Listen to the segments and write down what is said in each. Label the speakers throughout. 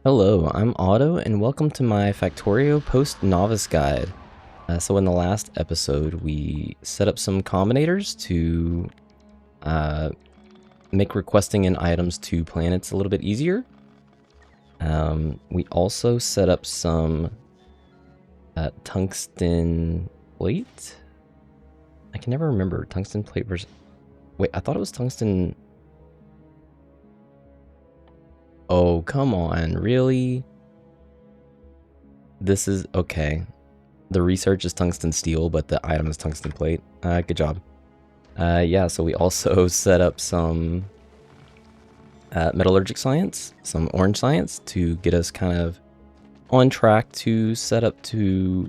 Speaker 1: Hello, I'm Otto, and welcome to my Factorio post-Nauvis guide. So in the last episode, we set up some combinators to make requesting in items to planets a little bit easier. We also set up some tungsten plate. I can never remember tungsten plate versus... Wait, I thought it was tungsten... Oh, come on, really? This is... okay. The research is tungsten steel, but the item is tungsten plate. Good job. Yeah, so we also set up some metallurgic science, some orange science, to get us kind of on track to set up to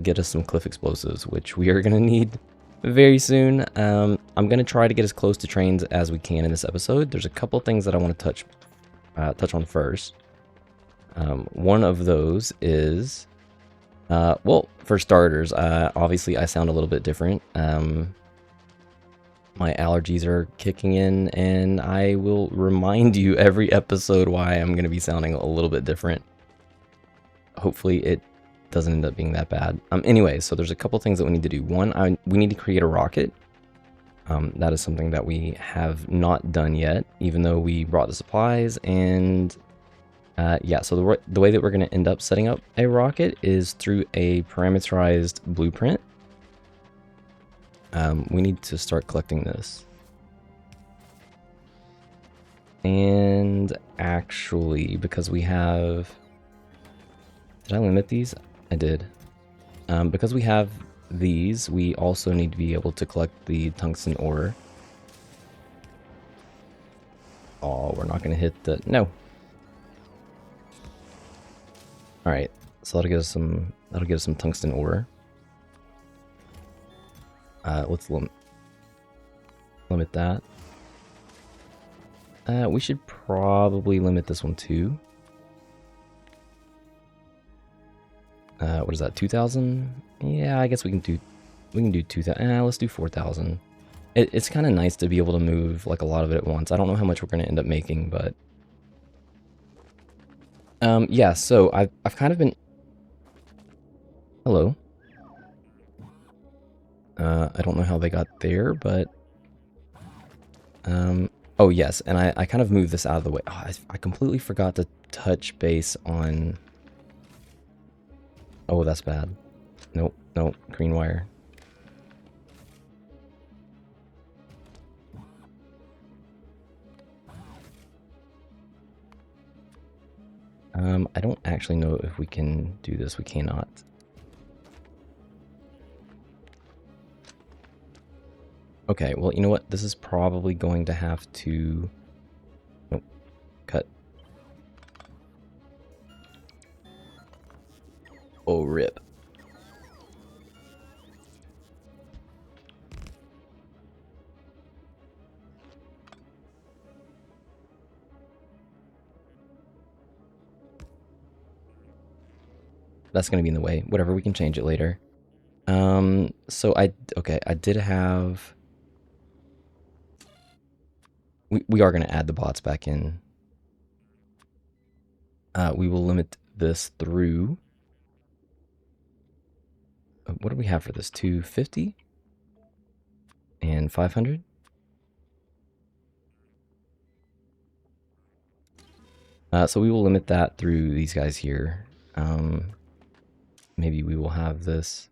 Speaker 1: get us some cliff explosives, which we are going to need very soon. I'm going to try to get as close to trains as we can in this episode. There's a couple things that I want to touch on first. One of those is... well, for starters, obviously I sound a little bit different. My allergies are kicking in, and I will remind you every episode why I'm going to be sounding a little bit different. Hopefully it doesn't end up being that bad. Anyway, so there's a couple things that we need to do. One, we need to create a rocket. That is something that we have not done yet, even though we brought the supplies. And yeah, so the way that we're going to end up setting up a rocket is through a parameterized blueprint. We need to start collecting this. And actually, because we have... Did I limit these? I did. Because we have these, we also need to be able to collect the tungsten ore. Oh, we're not going to hit the... No. Alright, so that'll get us some tungsten ore. Let's limit that. We should probably limit this one too. What is that, 2,000? Yeah, I guess we can do 2,000. Let's do 4,000. It's kind of nice to be able to move like a lot of it at once. I don't know how much we're going to end up making, but yeah. So I've kind of been... Hello. I don't know how they got there, but oh yes, and I kind of moved this out of the way. Oh, I completely forgot to touch base on... Oh, that's bad. Nope, nope, green wire. I don't actually know if we can do this. We cannot. Okay, well, you know what? This is probably going to have to... Nope, cut. Oh, rip. That's going to be in the way. Whatever, we can change it later. So okay, I did have... We are going to add the bots back in. We will limit this through... What do we have for this? 250? And 500? So we will limit that through these guys here. Maybe we will have this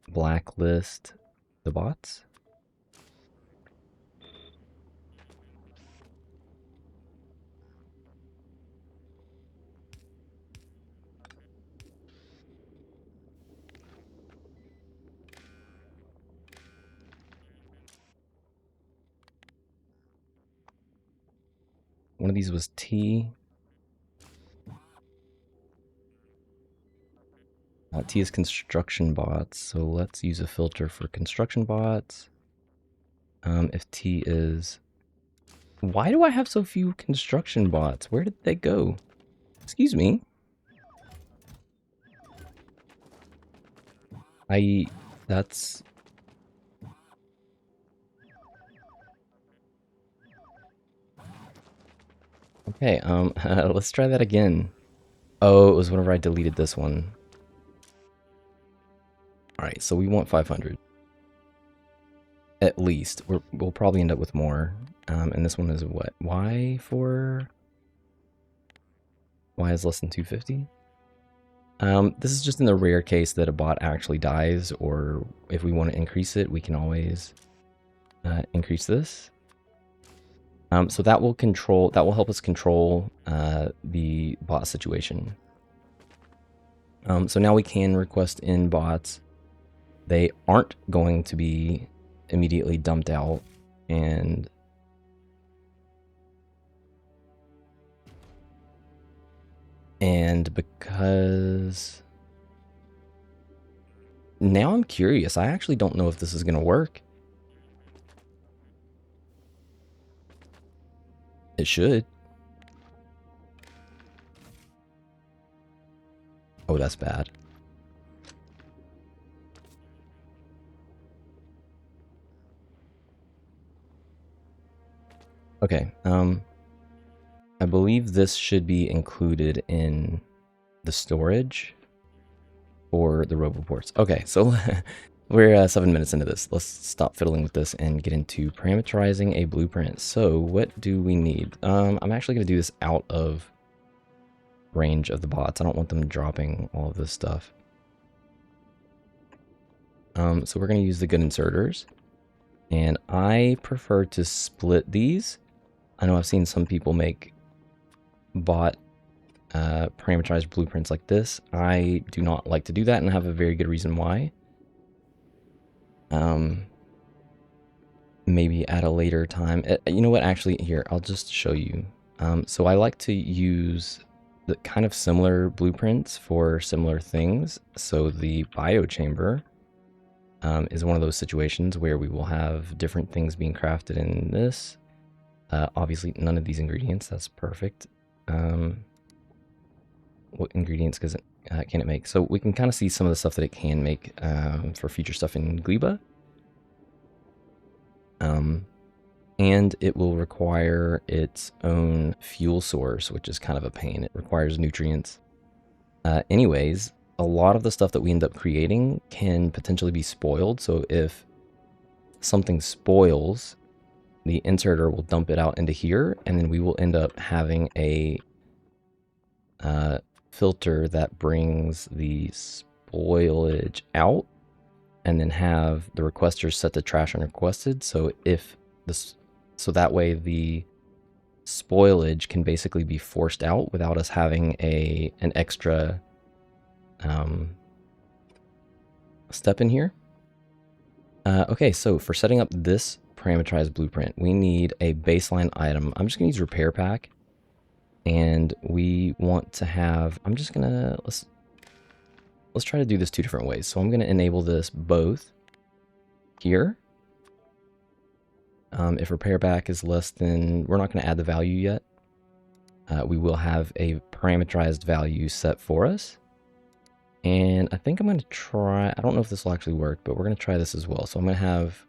Speaker 1: blacklist the bots. One of these was T. T is construction bots, so let's use a filter for construction bots. If T is... Why do I have so few construction bots? Where did they go? Excuse me. That's... Okay, let's try that again. Oh, it was whenever I deleted this one. Alright, so we want 500. At least. We'll probably end up with more. And this one is what? Y is less than 250? This is just in the rare case that a bot actually dies, or if we want to increase it, we can always increase this. So that will help us control the bot situation. So now we can request in bots. They aren't going to be immediately dumped out, and because now I'm curious, I actually don't know if this is going to work. It should. Oh, that's bad. Okay, I believe this should be included in the storage for the roboports. Okay, so we're 7 minutes into this. Let's stop fiddling with this and get into parameterizing a blueprint. So what do we need? I'm actually going to do this out of range of the bots. I don't want them dropping all of this stuff. So we're going to use the good inserters. And I prefer to split these. I know I've seen some people make bot parameterized blueprints like this. I do not like to do that, and I have a very good reason why. Maybe at a later time. You know what? Actually, here, I'll just show you. So I like to use the kind of similar blueprints for similar things. So the biochamber is one of those situations where we will have different things being crafted in this. Obviously, none of these ingredients. That's perfect. What ingredients can it make? So we can kind of see some of the stuff that it can make for future stuff in Gleba. And it will require its own fuel source, which is kind of a pain. It requires nutrients. Anyways, a lot of the stuff that we end up creating can potentially be spoiled. So if something spoils, the inserter will dump it out into here, and then we will end up having a filter that brings the spoilage out, and then have the requesters set to trash unrequested. So so that way the spoilage can basically be forced out without us having an extra step in here. Okay, so for setting up this parameterized blueprint, we need a baseline item. I'm just gonna use repair pack, and we want to have, let's try to do this 2 different ways. So I'm gonna enable this both here. If repair back is less than, we're not going to add the value yet. We will have a parameterized value set for us. And I think I'm going to try, I don't know if this will actually work, but we're going to try this as well. So I'm going to have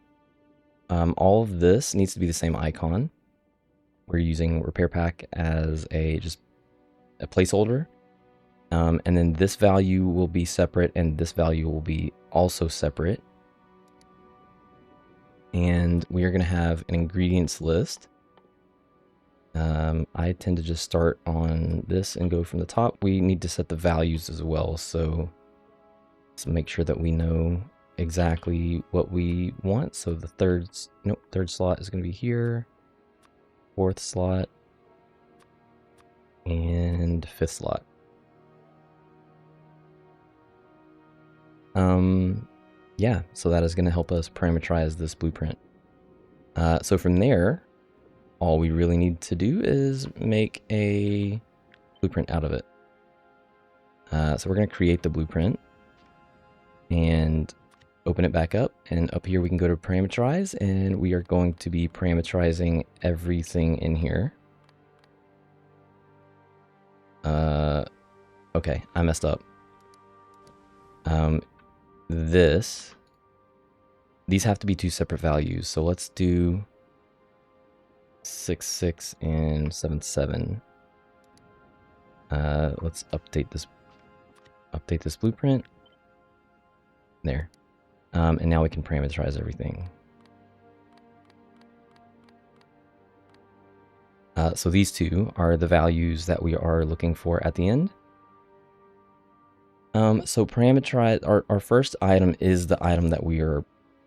Speaker 1: all of this needs to be the same icon. We're using repair pack as just a placeholder. And then this value will be separate, and this value will be also separate. And we are going to have an ingredients list. I tend to just start on this and go from the top. We need to set the values as well, so let's make sure that we know exactly what we want. So the third slot is going to be here, 4th slot, and 5th slot. Yeah, so that is going to help us parameterize this blueprint. So from there, all we really need to do is make a blueprint out of it. So we're going to create the blueprint and open it back up. And up here we can go to parameterize, and we are going to be parameterizing everything in here. Okay, I messed up. These have to be 2 separate values. So let's do 6.6 and 7.7. Let's update this blueprint. There. And now we can parameterize everything. So these two are the values that we are looking for at the end. So parameterize, our first item is the item that we are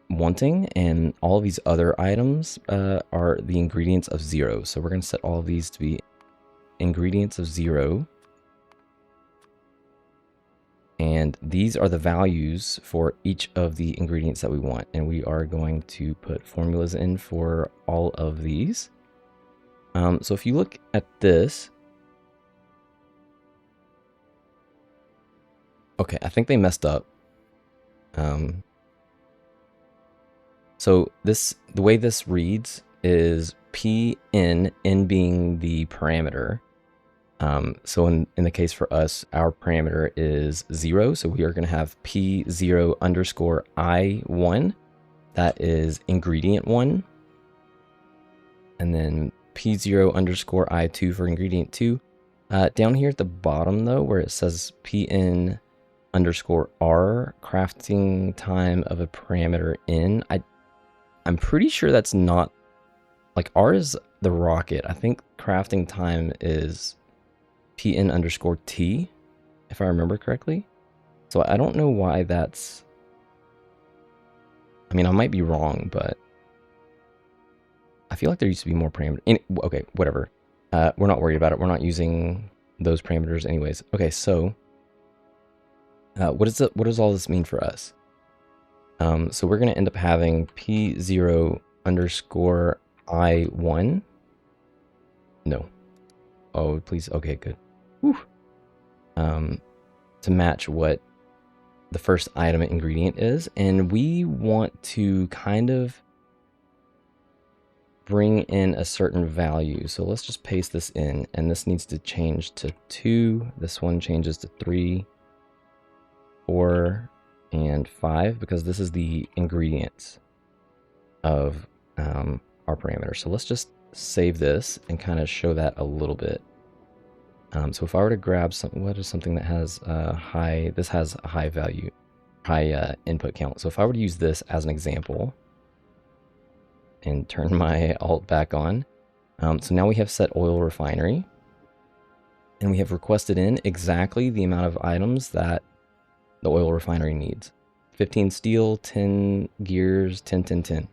Speaker 1: wanting, and all of these other items are the ingredients of 0. So we're going to set all of these to be ingredients of 0. And these are the values for each of the ingredients that we want. And we are going to put formulas in for all of these. So if you look at this, okay, I think they messed up. So the way this reads is Pn, n being the parameter. So in the case for us, our parameter is 0. So we are going to have P0 underscore I1. That is ingredient 1. And then P0 underscore I2 for ingredient 2. Down here at the bottom, though, where it says Pn underscore R, crafting time of a parameter n, I'm pretty sure that's not, like, R is the rocket. I think crafting time is Pn underscore T, if I remember correctly. So I don't know why that's, I mean, I might be wrong, but I feel like there used to be more parameters. Okay, whatever. We're not worried about it. We're not using those parameters anyways. Okay, so what does all this mean for us? So we're going to end up having P0 underscore I1. No. Oh, please. Okay, good. Whew. To match what the first item ingredient is. And we want to kind of bring in a certain value. So let's just paste this in, and this needs to change to 2. This one changes to 3, 4, and 5, because this is the ingredients of our parameter. So let's just save this and kind of show that a little bit. So if I were to grab what is something that has this has a high value, high input count. So if I were to use this as an example and turn my alt back on, so now we have set oil refinery, and we have requested in exactly the amount of items that the oil refinery needs. 15 steel, 10 gears, 10, 10, 10.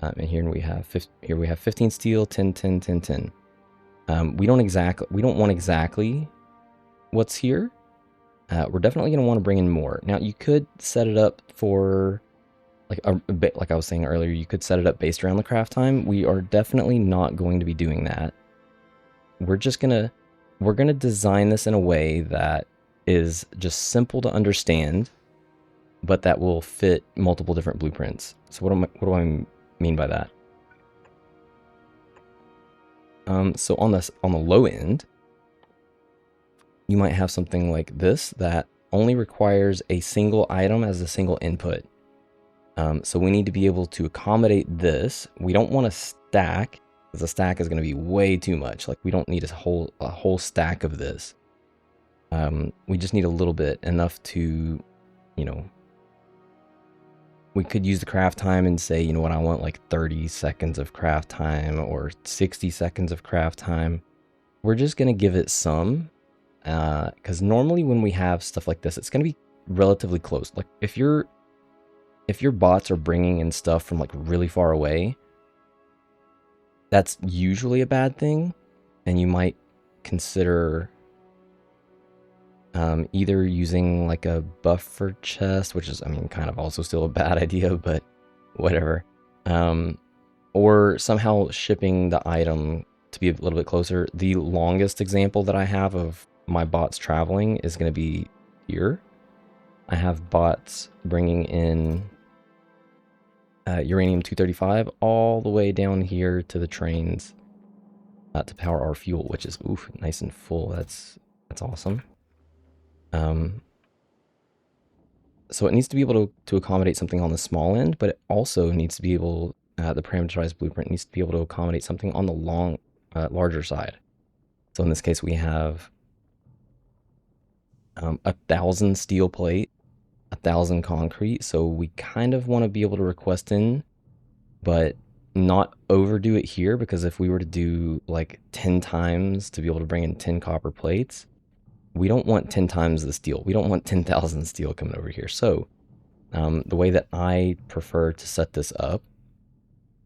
Speaker 1: And here we have 15 steel, 10, 10, 10, 10. We don't want exactly what's here. We're definitely going to want to bring in more. Now you could set it up for like I was saying earlier, you could set it up based around the craft time. We are definitely not going to be doing that. We're going to design this in a way that is just simple to understand, but that will fit multiple different blueprints. So what do I mean by that? So on the low end, you might have something like this that only requires a single item as a single input. So we need to be able to accommodate this. We don't want a stack, because a stack is going to be way too much. Like, we don't need a whole stack of this. We just need a little bit, enough to, we could use the craft time and say, you know what, I want like 30 seconds of craft time or 60 seconds of craft time. We're just going to give it some, because normally when we have stuff like this, it's going to be relatively close. Like if your bots are bringing in stuff from like really far away, that's usually a bad thing, and you might consider either using like a buffer chest, which is, I mean, kind of also still a bad idea, but whatever. Or somehow shipping the item to be a little bit closer. The longest example that I have of my bots traveling is going to be here. I have bots bringing in uranium-235 all the way down here to the trains to power our fuel, which is nice and full. That's awesome. So it needs to be able to accommodate something on the small end, but it also needs to be able, the parameterized blueprint needs to be able to accommodate something on the larger side. So in this case, we have 1,000 steel plate, 1,000 concrete. So we kind of want to be able to request in, but not overdo it here, because if we were to do like 10 times to be able to bring in 10 copper plates, we don't want 10 times the steel. We don't want 10,000 steel coming over here. So the way that I prefer to set this up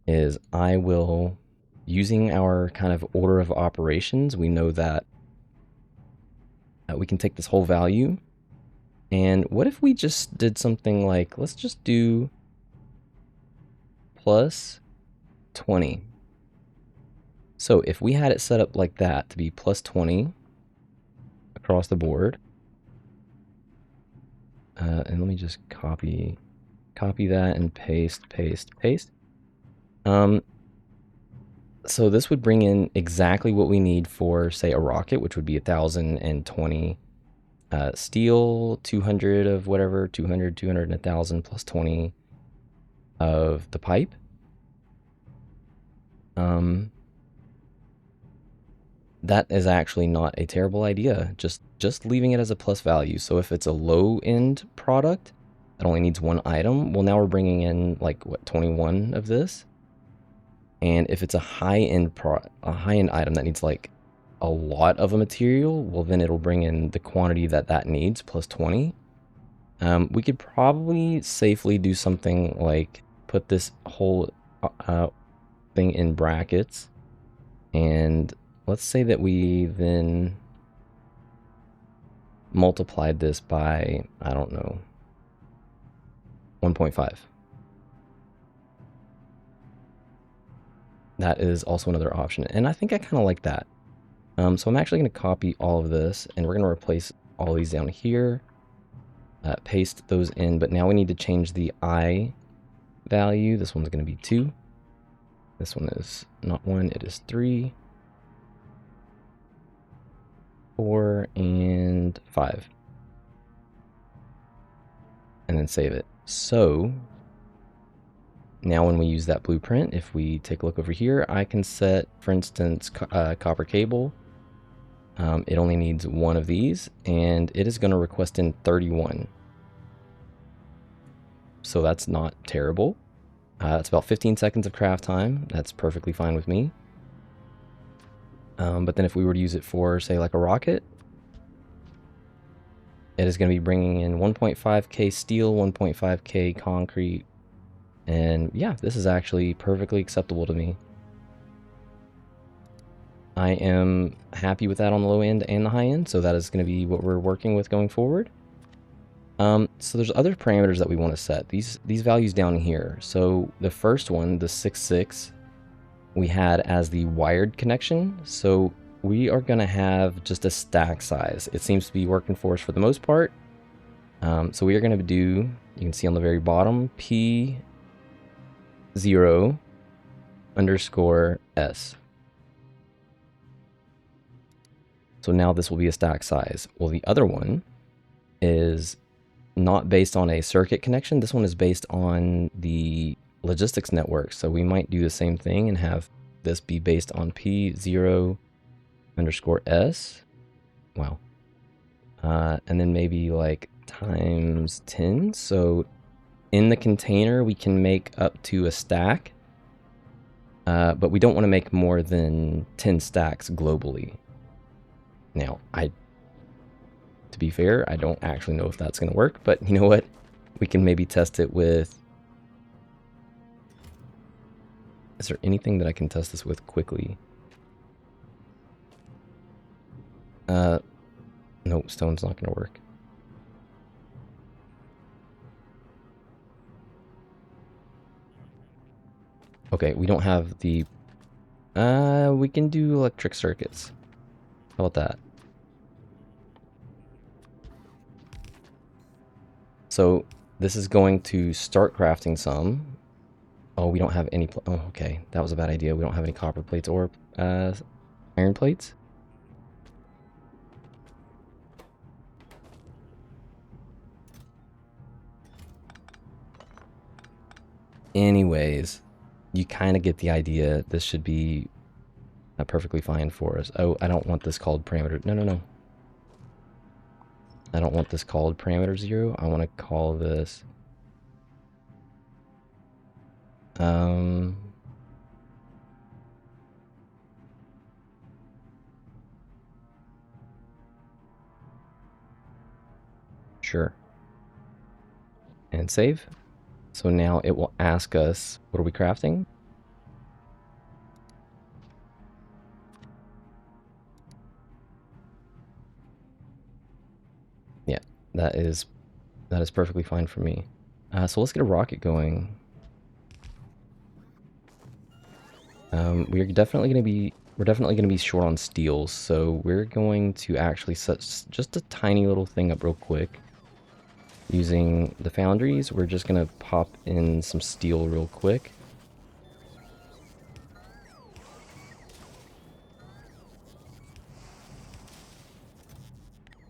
Speaker 1: is I will, using our kind of order of operations, we know that we can take this whole value. And what if we just did something like, let's just do plus 20. So if we had it set up like that to be plus 20 across the board, and let me just copy that and paste. So this would bring in exactly what we need for, say, a rocket, which would be 1,020 steel, 200 of whatever, 200 and 1,000 plus 20 of the pipe. That is actually not a terrible idea, just leaving it as a plus value. So if it's a low-end product that only needs one item, well, now we're bringing in like, what, 21 of this? And if it's a high-end item that needs like a lot of a material, well, then it'll bring in the quantity that needs plus 20. We could probably safely do something like put this whole thing in brackets, and let's say that we then multiplied this by, I don't know, 1.5. That is also another option, and I think I kind of like that. So I'm actually going to copy all of this, and we're going to replace all these down here, paste those in, but now we need to change the I value. This one's going to be 2. This one is not 1, it is 3, 4, and 5. And then save it. So now when we use that blueprint, if we take a look over here, I can set, for instance, copper cable. It only needs 1 of these, and it is going to request in 31. So that's not terrible. It's about 15 seconds of craft time. That's perfectly fine with me. But then if we were to use it for, say, like a rocket, it is going to be bringing in 1.5k steel, 1.5k concrete, and yeah, this is actually perfectly acceptable to me. I am happy with that on the low end and the high end, so that is going to be what we're working with going forward. So there's other parameters that we want to set. These values down here. So the first one, the 6.6, we had as the wired connection. So we are going to have just a stack size. It seems to be working for us for the most part. So we are going to do, you can see on the very bottom, P0_S. So now this will be a stack size. Well, the other one is not based on a circuit connection. This one is based on the logistics network. So we might do the same thing and have this be based on P0_S. Wow. And then maybe like times 10. So in the container, we can make up to a stack, but we don't want to make more than 10 stacks globally. Now, to be fair, I don't actually know if that's going to work, but you know what? We can maybe test it with... Is there anything that I can test this with quickly? No, stone's not going to work. Okay, we don't have the... we can do electric circuits. How about that? So this is going to start crafting some. Oh, we don't have any... Oh, okay. That was a bad idea. We don't have any copper plates or iron plates. Anyways, you kind of get the idea. This should be perfectly fine for us. Oh, I don't want this called parameter. No, no, no. I don't want this called parameter 0. I want to call this sure. And save. So now it will ask us, what are we crafting? Yeah, that is perfectly fine for me. So let's get a rocket going. We're definitely gonna be short on steel, so we're going to actually set just a tiny little thing up real quick. Using the foundries, we're just gonna pop in some steel real quick.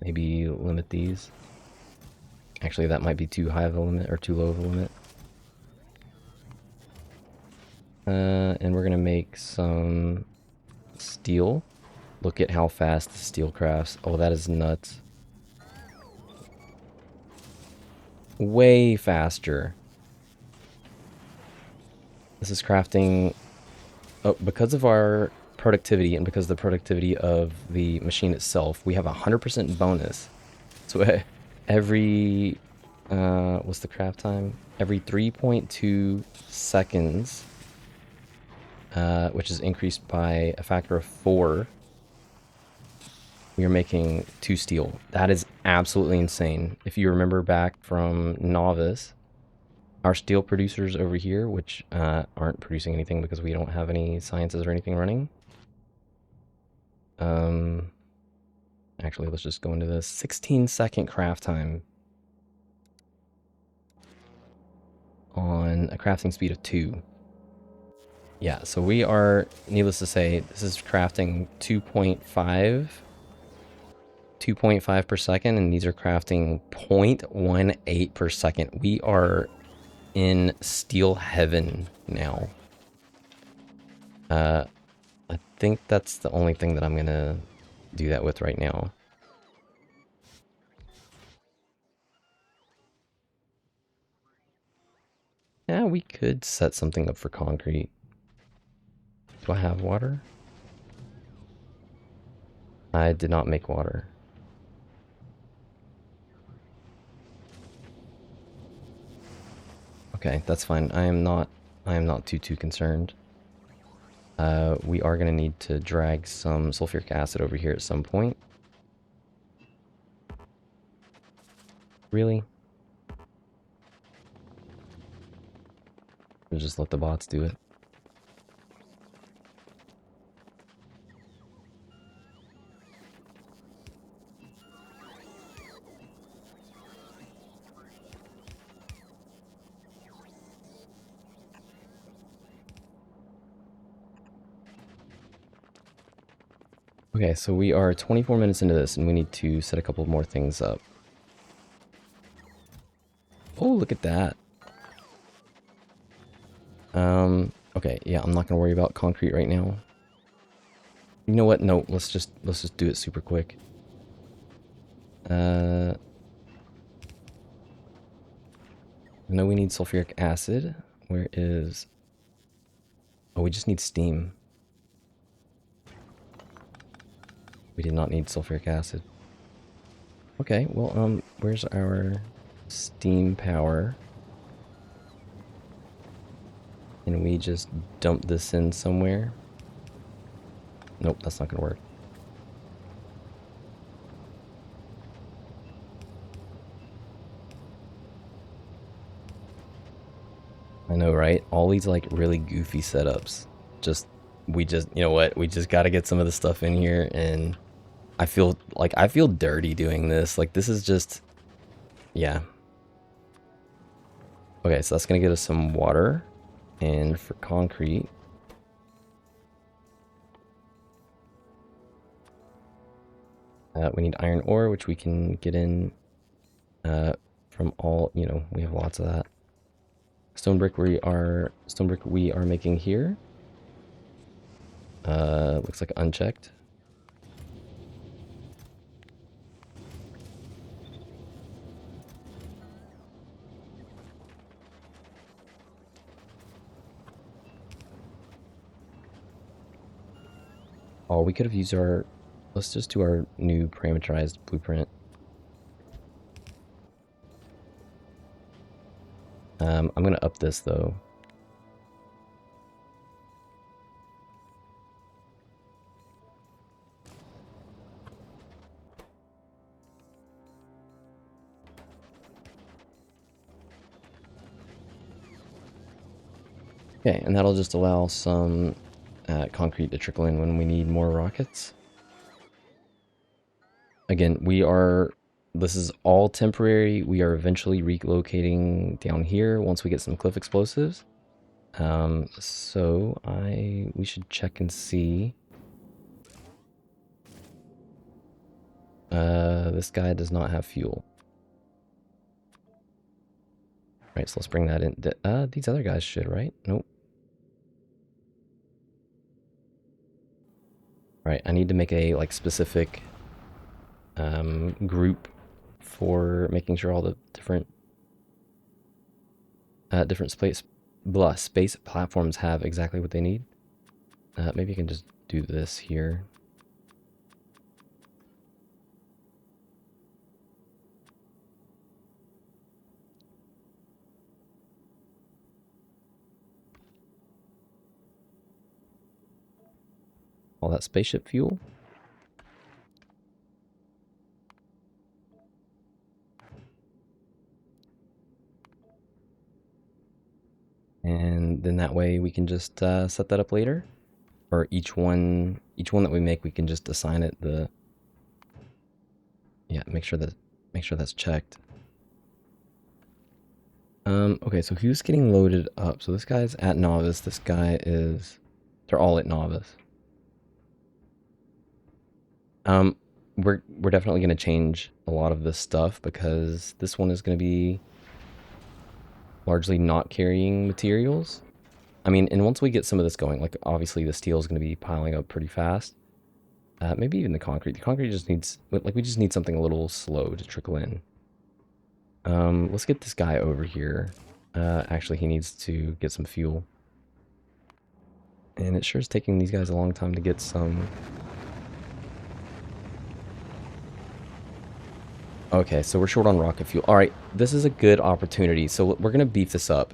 Speaker 1: Maybe limit these. Actually, that might be too high of a limit, or too low of a limit. And we're gonna make some steel. Look at how fast the steel crafts. Oh, that is nuts. Way faster. This is crafting... Oh, because of our productivity and because of the productivity of the machine itself, we have a 100% bonus. So every... what's the craft time? Every 3.2 seconds, which is increased by a factor of 4, we are making 2 steel. That is absolutely insane. If you remember back from Nauvis, our steel producers over here, which aren't producing anything because we don't have any sciences or anything running. Actually, let's just go into this 16-second craft time on a crafting speed of 2. Yeah, so we are, needless to say, this is crafting 2.5 per second, and these are crafting 0.18 per second. We are in steel heaven now. I think that's the only thing that I'm gonna do that with right now. Yeah, we could set something up for concrete. Do I have water? I did not make water. Okay, that's fine. I am not too concerned. We are gonna need to drag some sulfuric acid over here at some point. Really? We'll just let the bots do it. Okay, so we are 24 minutes into this, and we need to set a couple more things up. Oh, look at that. Okay, yeah, I'm not gonna worry about concrete right now. You know what? No, let's just do it super quick. I know we need sulfuric acid. Where is... Oh, we just need steam. We did not need sulfuric acid. Okay, well, where's our steam power? Can we just dump this in somewhere? Nope, that's not gonna work. I know, right? All these, like, really goofy setups. You know what? We just gotta get some of the stuff in here, and I feel dirty doing this. Like, this is just... Yeah. Okay, so that's gonna get us some water. And for concrete... we need iron ore, which we can get in from all... You know, we have lots of that. Stone brick we are making here. Looks like unchecked. Oh, we could have used our... Let's just do our new parameterized blueprint. I'm going to up this, though. Okay, and that'll just allow some concrete to trickle in when we need more rockets. Again, this is all temporary. We are eventually relocating down here once we get some cliff explosives. So we should check and see. This guy does not have fuel. Right, so let's bring that in. These other guys should, right? Nope. Right, I need to make a specific group for making sure all the different space platforms have exactly what they need. Maybe I can just do this here. All that spaceship fuel. And then that way we can just set that up later. Or each one that we make, we can just assign it the... Yeah, make sure that's checked. Okay, so who's getting loaded up? So this guy's at Nauvis. This guy is... They're all at Nauvis. We're definitely going to change a lot of this stuff because this one is going to be largely not carrying materials. I mean, and once we get some of this going, like obviously the steel is going to be piling up pretty fast. Maybe even the concrete. The concrete just needs, we just need something a little slow to trickle in. Let's get this guy over here. Actually, he needs to get some fuel. And it sure is taking these guys a long time to get some... Okay, so we're short on rocket fuel. All right, this is a good opportunity. So we're going to beef this up.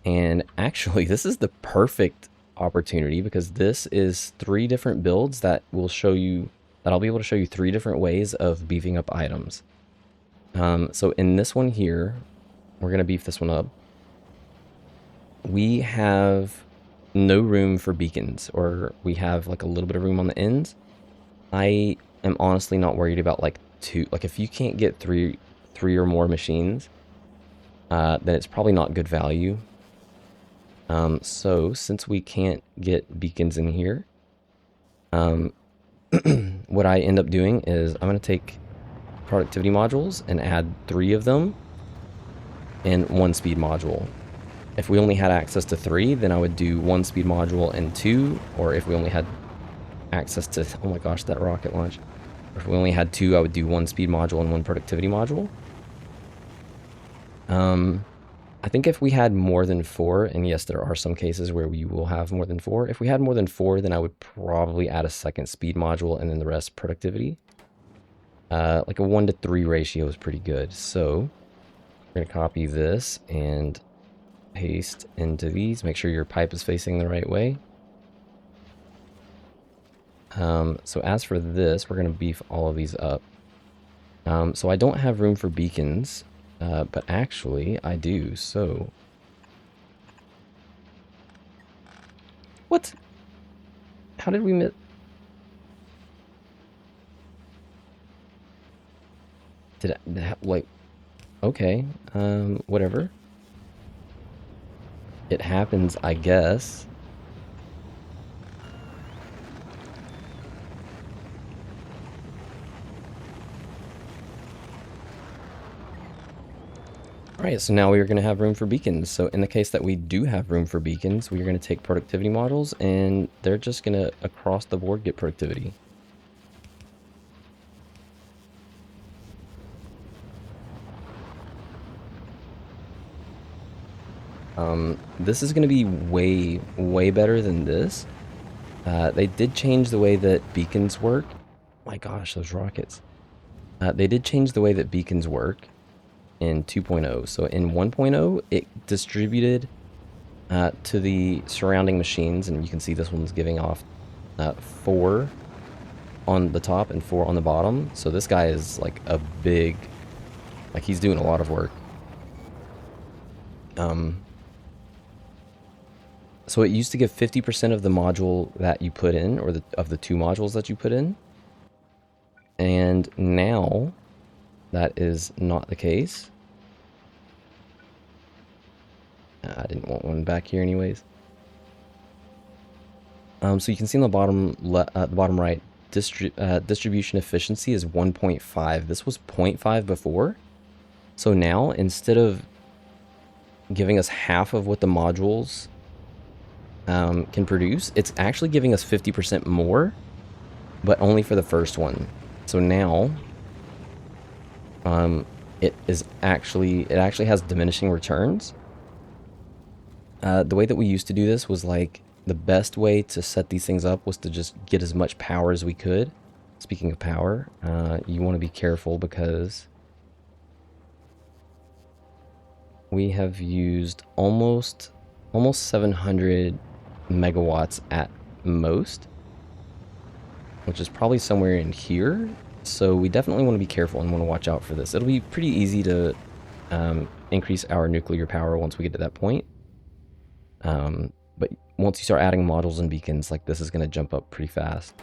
Speaker 1: And actually, this is the perfect opportunity because this is 3 different builds that will show you, that I'll be able to show you 3 different ways of beefing up items. So in this one here, we're going to beef this one up. We have no room for beacons, or we have like a little bit of room on the ends. I am honestly not worried about like 2, like if you can't get three or more machines, then it's probably not good value. So since we can't get beacons in here, what I end up doing is I'm going to take productivity modules and add 3 of them and 1 speed module. If we only had access to 3, then I would do 1 speed module and 2, or if we only had access to, oh my gosh, that rocket launch. If we only had 2, I would do 1 speed module and 1 productivity module. I think if we had more than 4, and yes, there are some cases where we will have more than 4. If we had more than 4, then I would probably add a 2nd speed module and then the rest productivity. Like a 1-to-3 ratio is pretty good. So we're going to copy this and paste into these. Make sure your pipe is facing the right way. So as for this, we're going to beef all of these up. So I don't have room for beacons, but actually I do. So what? How did we miss? Did I, like, okay, whatever. It happens, I guess. Alright, so now we're going to have room for beacons. So in the case that we do have room for beacons, we're going to take productivity modules, and they're just going to, across the board, get productivity. This is going to be way, way better than this. They did change the way that beacons work. My gosh, those rockets. They did change the way that beacons work in 2.0. So in 1.0, it distributed to the surrounding machines, and you can see this one's giving off 4 on the top and 4 on the bottom. So this guy is like a big, like he's doing a lot of work. So it used to give 50% of the module that you put in, or of the 2 modules that you put in. And now that is not the case. I didn't want one back here anyways. So you can see on the bottom right, distribution efficiency is 1.5. This was 0.5 before. So now, instead of giving us half of what the modules can produce, it's actually giving us 50% more, but only for the first one. So now, it actually has diminishing returns. The way that we used to do this was like, the best way to set these things up was to just get as much power as we could. Speaking of power, you want to be careful because we have used almost 700 megawatts at most, which is probably somewhere in here. So we definitely want to be careful and want to watch out for this. It'll be pretty easy to increase our nuclear power once we get to that point. But once you start adding modules and beacons, like this is going to jump up pretty fast.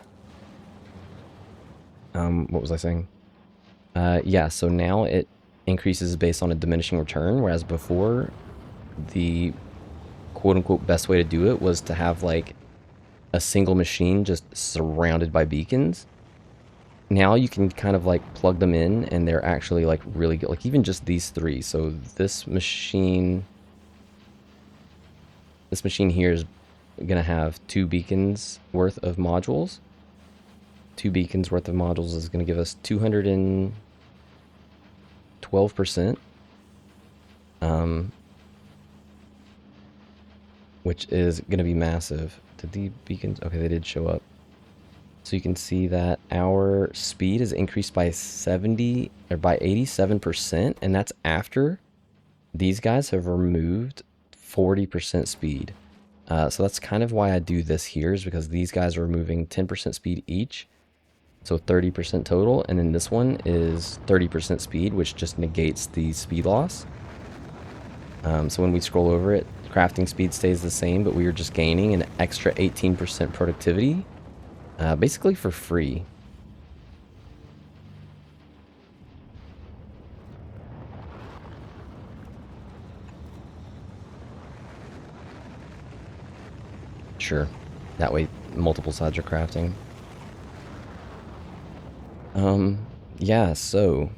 Speaker 1: What was I saying? Yeah, so now it increases based on a diminishing return, whereas before, the quote-unquote best way to do it was to have like a single machine just surrounded by beacons. Now you can kind of like plug them in, and they're actually like really good. Like even just these 3. So this machine here is gonna have 2 beacons worth of modules. 2 beacons worth of modules is gonna give us 212%. Which is gonna be massive. Did the beacons? Okay, they did show up. So you can see that our speed is increased by 87%, and that's after these guys have removed 40% speed. So that's kind of why I do this here, is because these guys are removing 10% speed each. So 30% total, and then this one is 30% speed, which just negates the speed loss. So when we scroll over it, crafting speed stays the same, but we are just gaining an extra 18% productivity, basically for free. Sure, that way multiple sides are crafting. Yeah, so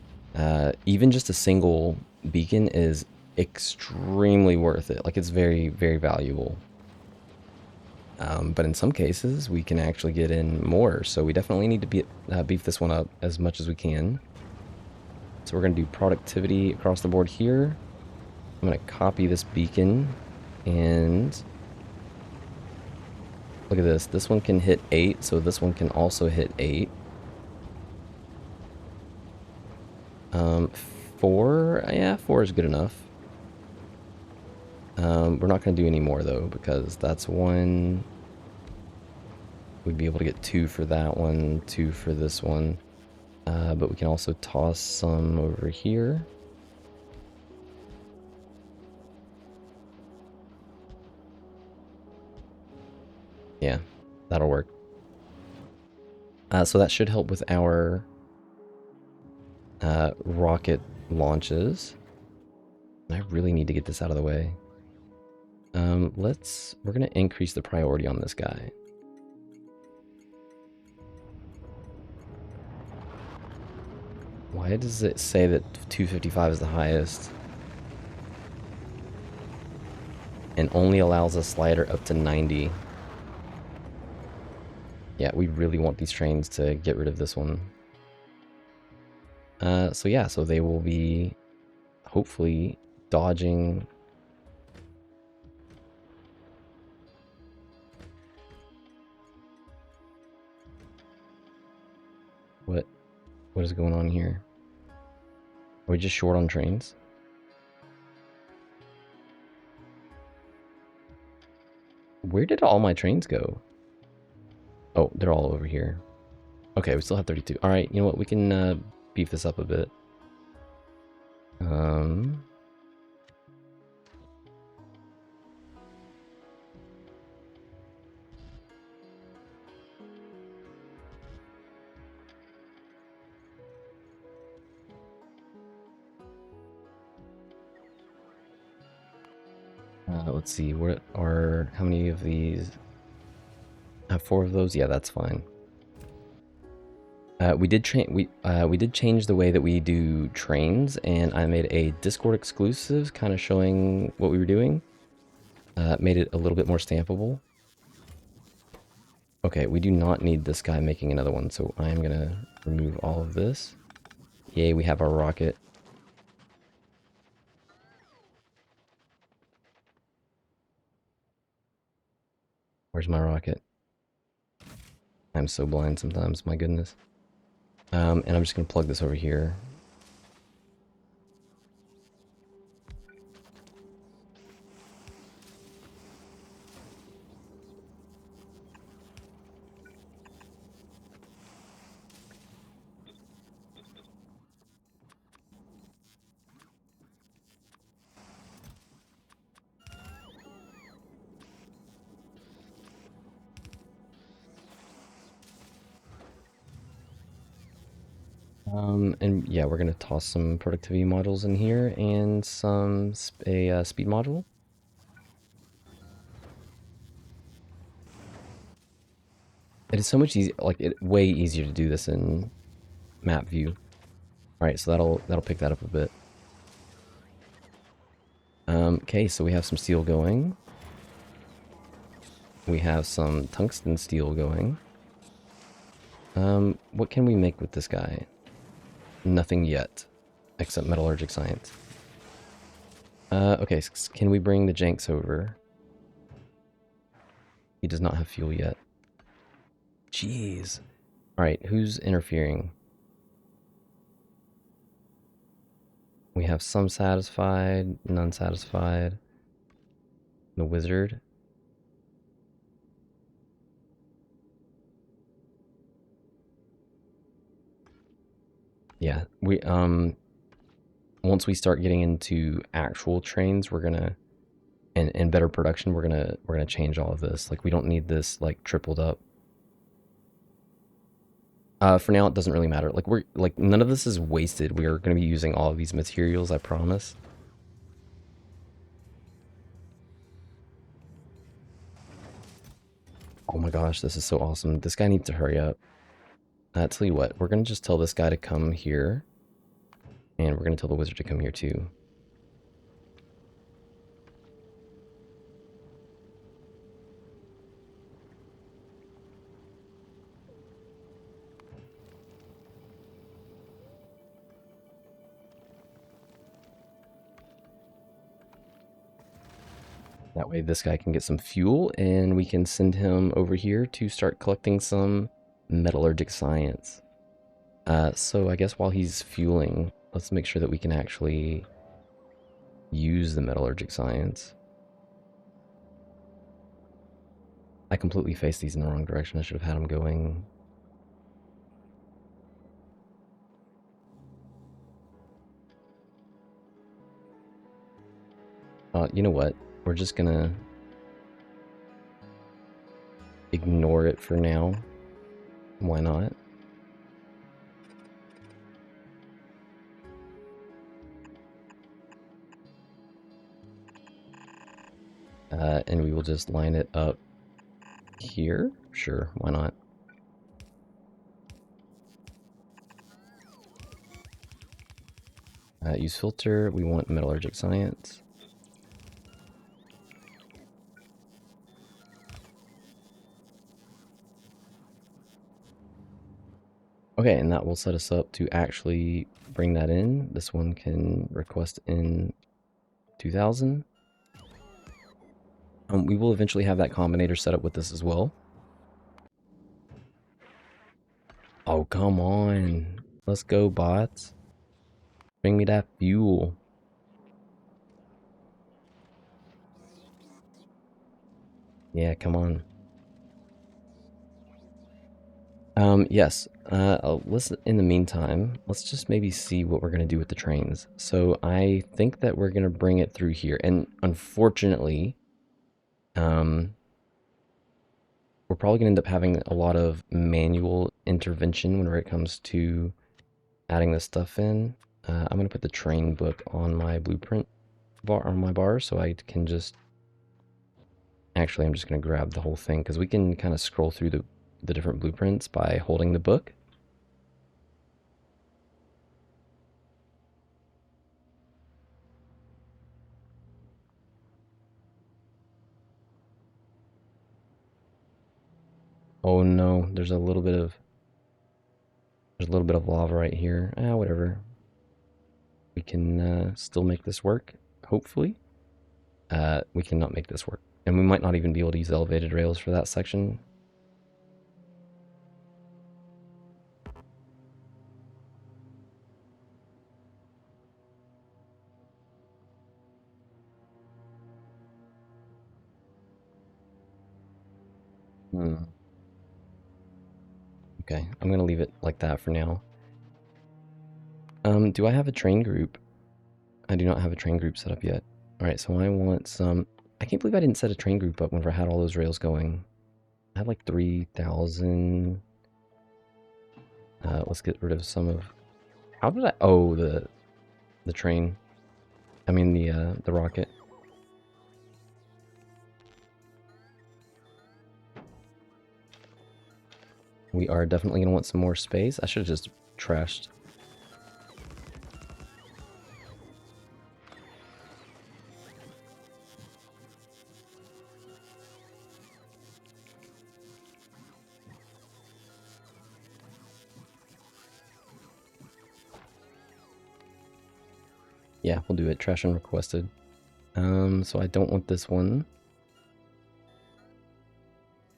Speaker 1: even just a single beacon is extremely worth it. Like, it's very, very valuable. But in some cases, we can actually get in more, so we definitely need to beef this one up as much as we can. So we're going to do productivity across the board here. I'm going to copy this beacon, and look at this. This one can hit 8, so this one can also hit 8. 4, yeah, 4 is good enough. We're not going to do any more, though, because that's 1. We'd be able to get 2 for that one, 2 for this one. But we can also toss some over here. Yeah, that'll work. So that should help with our rocket launches. I really need to get this out of the way. We're gonna increase the priority on this guy. Why does it say that 255 is the highest? and only allows a slider up to 90. Yeah, we really want these trains to get rid of this one. So yeah, so they will be hopefully dodging. What is going on here? Are we just short on trains? Where did all my trains go? Oh, they're all over here. Okay, we still have 32. All right, you know what? We can beef this up a bit. Let's see. How many of these? I have 4 of those. Yeah, that's fine. We did change the way that we do trains, and I made a Discord exclusive, kind of showing what we were doing. Made it a little bit more stampable. Okay, we do not need this guy making another one, so I am gonna remove all of this. Yay, we have our rocket. Where's my rocket? I'm so blind sometimes, my goodness. And I'm just gonna plug this over here. And yeah, we're gonna toss some productivity modules in here and a speed module. It is so much easier, way easier to do this in map view. All right, so that'll pick that up a bit. Okay, so we have some steel going. We have some tungsten steel going. What can we make with this guy? Nothing yet, except metallurgic science. Okay, can we bring the Janx over? He does not have fuel yet. Jeez. Alright, who's interfering? We have some satisfied, none satisfied. The wizard. Yeah, once we start getting into actual trains, we're gonna and better production, we're gonna change all of this. Like, we don't need this like tripled up. For now, it doesn't really matter. Like none of this is wasted. We are gonna be using all of these materials, I promise. Oh my gosh, this is so awesome. This guy needs to hurry up. Tell you what, we're gonna just tell this guy to come here, and we're gonna tell the wizard to come here too. That way this guy can get some fuel, and we can send him over here to start collecting some metallurgic science. So I guess while he's fueling, let's make sure that we can actually use the metallurgic science. I completely faced these in the wrong direction. I should have had them going. You know what? We're just gonna ignore it for now. Why not? And we will just line it up here. Sure, why not? Use filter. We want metallurgic science. Okay, and that will set us up to actually bring that in. This one can request in 2000. We will eventually have that combinator set up with this as well. Oh, come on. Let's go, bots. Bring me that fuel. Yeah, come on. Yes. Let's, in the meantime, let's just maybe see what we're going to do with the trains. So I think that we're going to bring it through here. And unfortunately, we're probably going to end up having a lot of manual intervention whenever it comes to adding this stuff in. I'm going to put the train book on my blueprint bar, on my bar, so I can just... Actually, I'm just going to grab the whole thing, because we can kind of scroll through the different blueprints by holding the book. Oh no, there's a little bit of lava right here. Whatever. We can still make this work, hopefully. We cannot make this work. And we might not even be able to use elevated rails for that section. Okay, I'm gonna leave it like that for now. Do I have a train group? I do not have a train group set up yet. Alright, so I want some... I can't believe I didn't set a train group up whenever I had all those rails going. I had like 3,000... let's get rid of some of... How did I... Oh, the train. I mean the rocket. We are definitely going to want some more space. I should have just trashed. Yeah, we'll do it. Trash unrequested. So I don't want this one.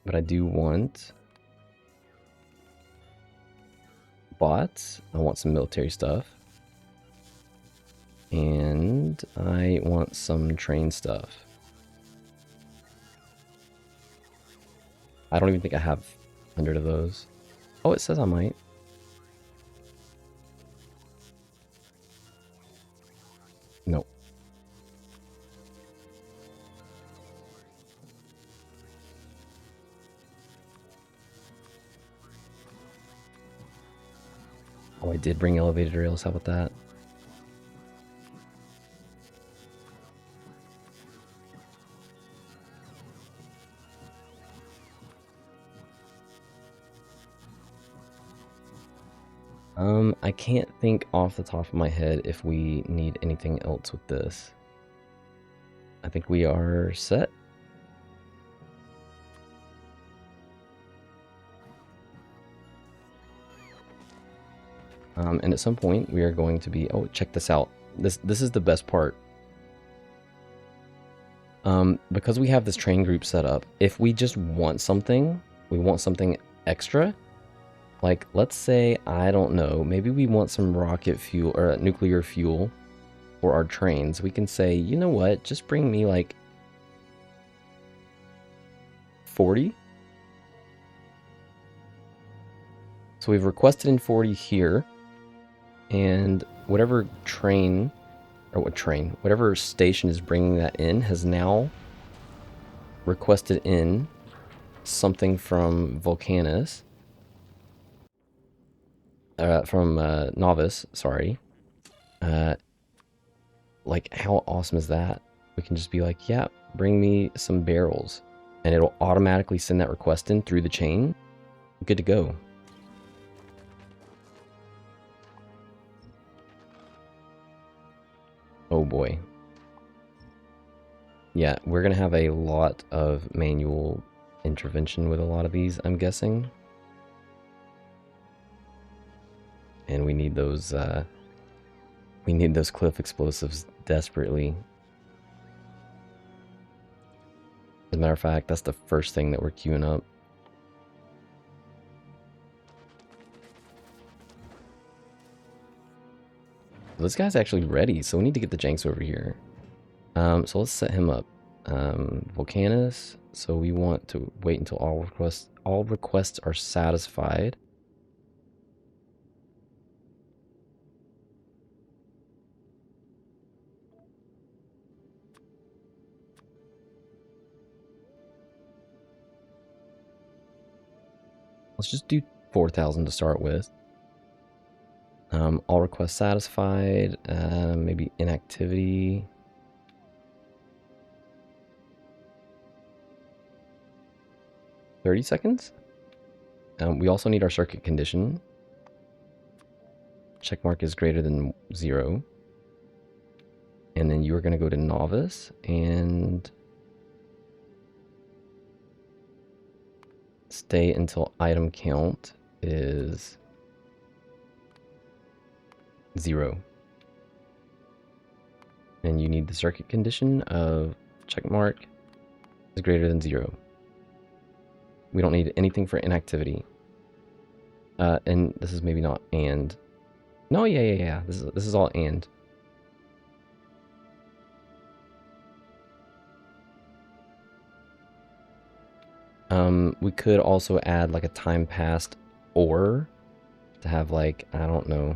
Speaker 1: But I do want... bots. I want some military stuff. And I want some train stuff. I don't even think I have 100 of those. Oh, it says I might. Nope. Oh, I did bring elevated rails. How about that? I can't think off the top of my head if we need anything else with this. I think we are set. And at some point we are going to be... Oh, check this out. This is the best part. Because we have this train group set up, if we just want something, we want something extra. Like, let's say, I don't know, maybe we want some rocket fuel or nuclear fuel for our trains. We can say, you know what, just bring me like 40. So we've requested in 40 here. And whatever train, or whatever station is bringing that in has now requested in something from Vulcanus. From Nauvis, sorry. Like, how awesome is that? We can just be like, yeah, bring me some barrels. And it'll automatically send that request in through the chain. Good to go. Oh boy. Yeah, we're going to have a lot of manual intervention with a lot of these, I'm guessing. And we need those cliff explosives desperately. As a matter of fact, that's the first thing that we're queuing up. This guy's actually ready, so we need to get the Janx over here. So let's set him up. Vulcanus. So we want to wait until all requests are satisfied. Let's just do 4,000 to start with. All requests satisfied. Maybe inactivity. $30 seconds. We also need our circuit condition. Checkmark is greater than 0. And then you're going to go to Nauvis and stay until item count is 0. And you need the circuit condition of checkmark is greater than 0. We don't need anything for inactivity. And this is maybe not and. No, yeah. This is all and. We could also add like a time passed or to have like, I don't know.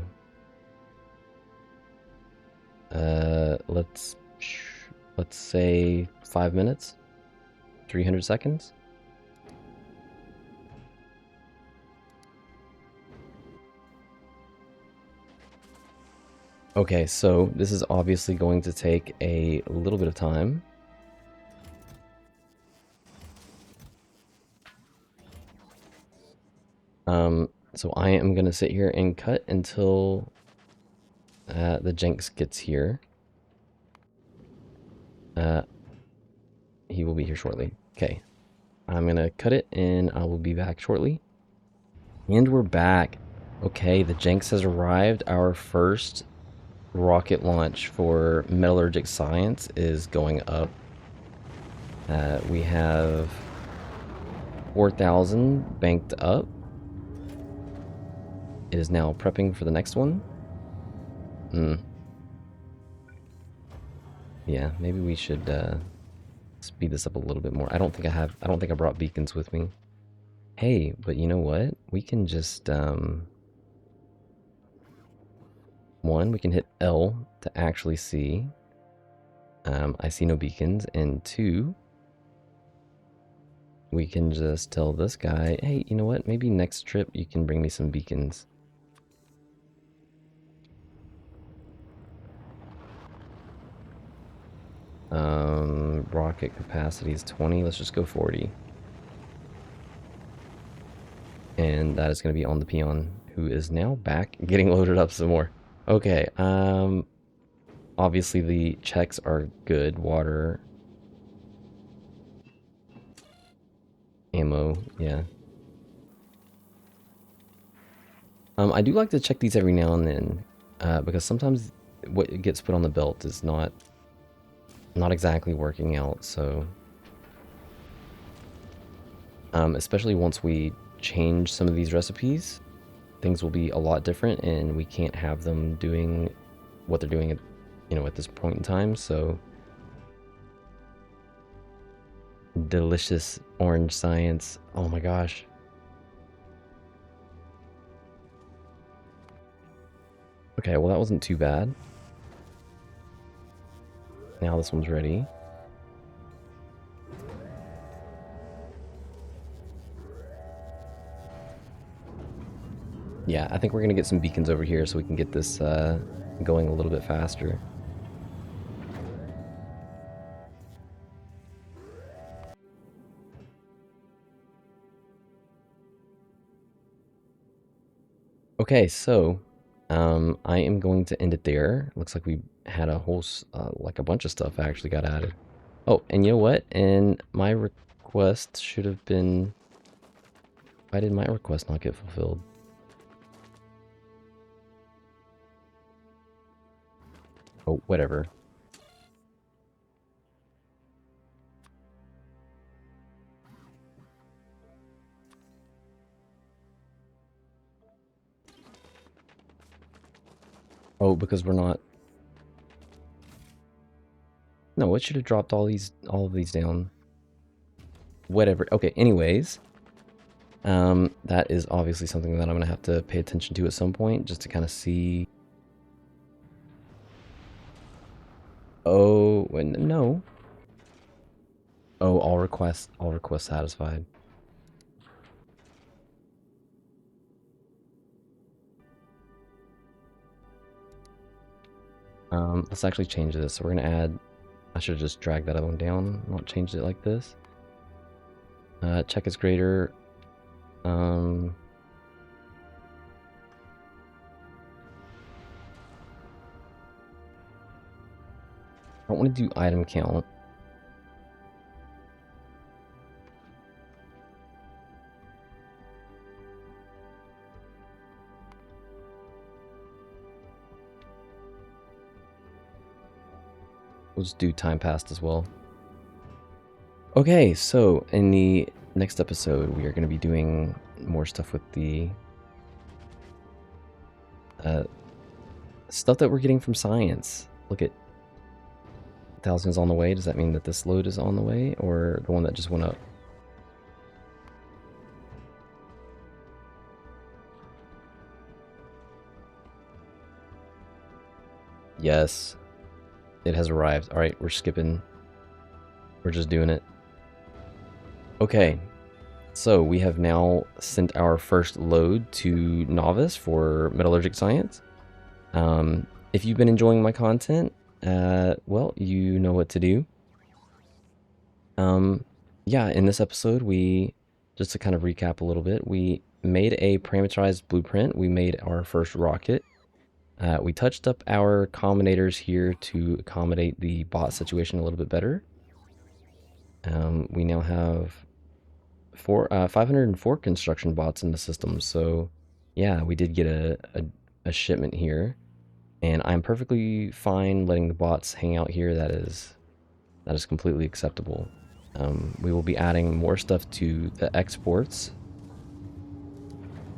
Speaker 1: Let's say 5 minutes, 300 seconds. Okay, so this is obviously going to take a little bit of time. So I am going to sit here and cut until the Janx gets here. He will be here shortly. Okay, I'm going to cut it and I will be back shortly. And we're back. Okay, the Janx has arrived. Our first rocket launch for Metallurgic Science is going up. We have 4,000 banked up. It is now prepping for the next one. Yeah, maybe we should speed this up a little bit more. I don't think I brought beacons with me. Hey, but you know what? We can just one, we can hit L to actually see. I see no beacons, and 2, we can just tell this guy, hey, you know what? Maybe next trip you can bring me some beacons. Rocket capacity is 20. Let's just go 40. And that is going to be on the peon, who is now back getting loaded up some more. Okay, obviously the checks are good. Water, ammo, yeah. I do like to check these every now and then, because sometimes what gets put on the belt is not exactly working out, so especially once we change some of these recipes, things will be a lot different, and we can't have them doing what they're doing at, at this point in time. So delicious orange science. Oh my gosh. Okay, well that wasn't too bad. Now this one's ready. Yeah, I think we're gonna get some beacons over here so we can get this going a little bit faster. Okay, so I am going to end it there. Looks like we had a whole like a bunch of stuff actually got added. Oh, and you know what? And my request should have been. Why did my request not get fulfilled? Oh, whatever. Oh, because we're not... No, it should have dropped all of these down. Whatever. Okay, anyways. That is obviously something that I'm going to have to pay attention to at some point, just to kind of see... Oh, no. Oh, all requests satisfied. Let's actually change this. So we're going to add... I should have just dragged that other one down, not changed it like this. Check is greater. I don't want to do item count. We'll just do time passed as well. Okay, so in the next episode, we are going to be doing more stuff with the stuff that we're getting from science. Look at 1,000 is on the way. Does that mean that this load is on the way, or the one that just went up? Yes, it has arrived. All right, we're skipping. We're just doing it. Okay, so we have now sent our first load to Nauvis for Metallurgic Science. If you've been enjoying my content, well, you know what to do. Yeah, in this episode, just to kind of recap a little bit, we made a parameterized blueprint. We made our first rocket. We touched up our combinators here to accommodate the bot situation a little bit better. We now have 504 construction bots in the system, so yeah, we did get a shipment here, and I'm perfectly fine letting the bots hang out here. That is completely acceptable. We will be adding more stuff to the exports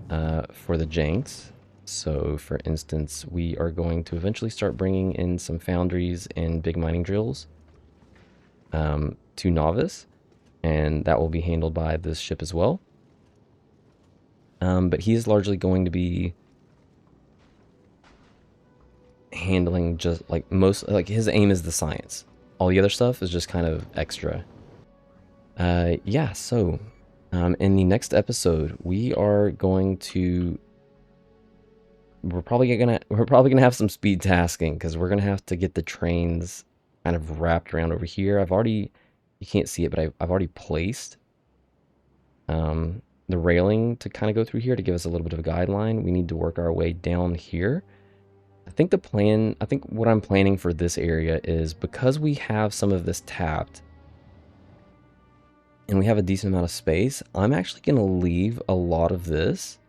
Speaker 1: for the Janx. So, for instance, we are going to eventually start bringing in some foundries and big mining drills to Nauvis, and that will be handled by this ship as well. But he is largely going to be handling just like his aim is the science. All the other stuff is just kind of extra. Yeah, so in the next episode, we are going to... We're probably gonna have some speed tasking, because we're gonna have to get the trains kind of wrapped around over here. You can't see it, but I've already placed the railing to kind of go through here to give us a little bit of a guideline. We need to work our way down here. I think what I'm planning for this area is, because we have some of this tapped and we have a decent amount of space, I'm actually gonna leave a lot of this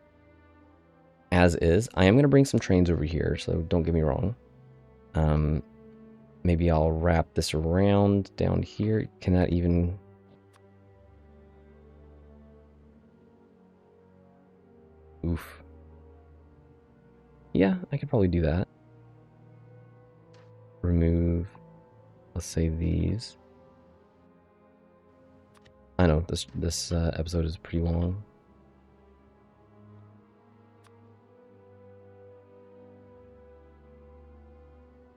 Speaker 1: as is. I am going to bring some trains over here, so don't get me wrong. Maybe I'll wrap this around down here. Can that even... Oof. Yeah, I could probably do that. Remove, let's say, these. I know, this episode is pretty long.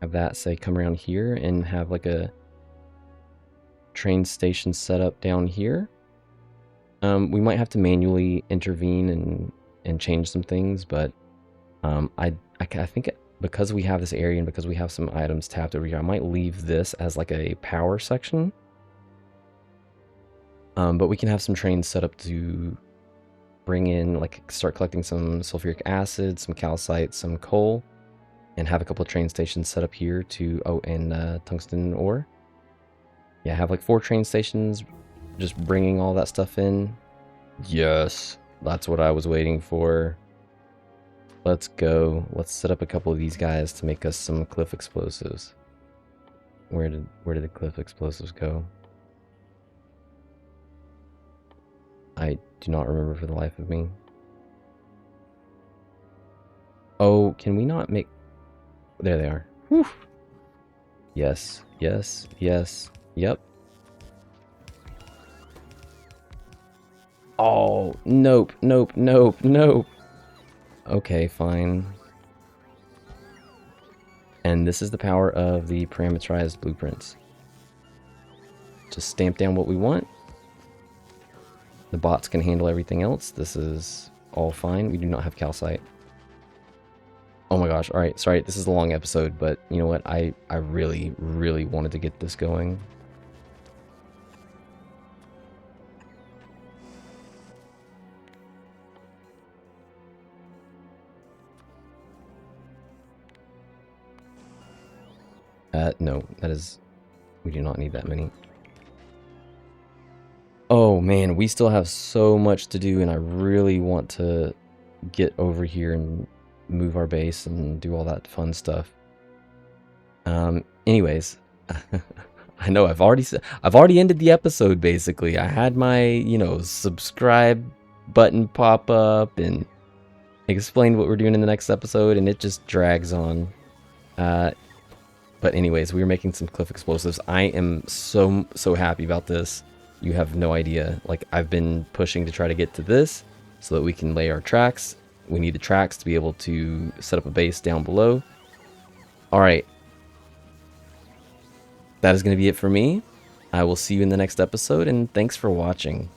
Speaker 1: Have that, say, come around here and have like a train station set up down here. We might have to manually intervene and change some things, but I think because we have this area and because we have some items tapped over here, I might leave this as like a power section. But we can have some trains set up to bring in, like, start collecting some sulfuric acid, some calcite, some coal, and have a couple of train stations set up here to, and tungsten ore. Yeah, have like 4 train stations, just bringing all that stuff in. Yes, that's what I was waiting for. Let's go. Let's set up a couple of these guys to make us some cliff explosives. Where did the cliff explosives go? I do not remember for the life of me. Oh, can we not make... There they are. Whew. Yes, yes, yes, yep. Oh, nope, nope, nope, nope. Okay, fine. And this is the power of the parameterized blueprints. Just stamp down what we want. The bots can handle everything else. This is all fine. We do not have calcite. Oh my gosh, alright, sorry, this is a long episode, but you know what, I really, really wanted to get this going. No, that is, we do not need that many. Oh man, we still have so much to do, and I really want to get over here and move our base and do all that fun stuff. Anyways, I know I've already ended the episode basically. I had my, you know, subscribe button pop up and explained what we're doing in the next episode, and it just drags on. But anyways, we were making some cliff explosives. I am so happy about this. You have no idea. Like, I've been pushing to try to get to this so that we can lay our tracks. We need the tracks to be able to set up a base down below. Alright. That is going to be it for me. I will see you in the next episode, and thanks for watching.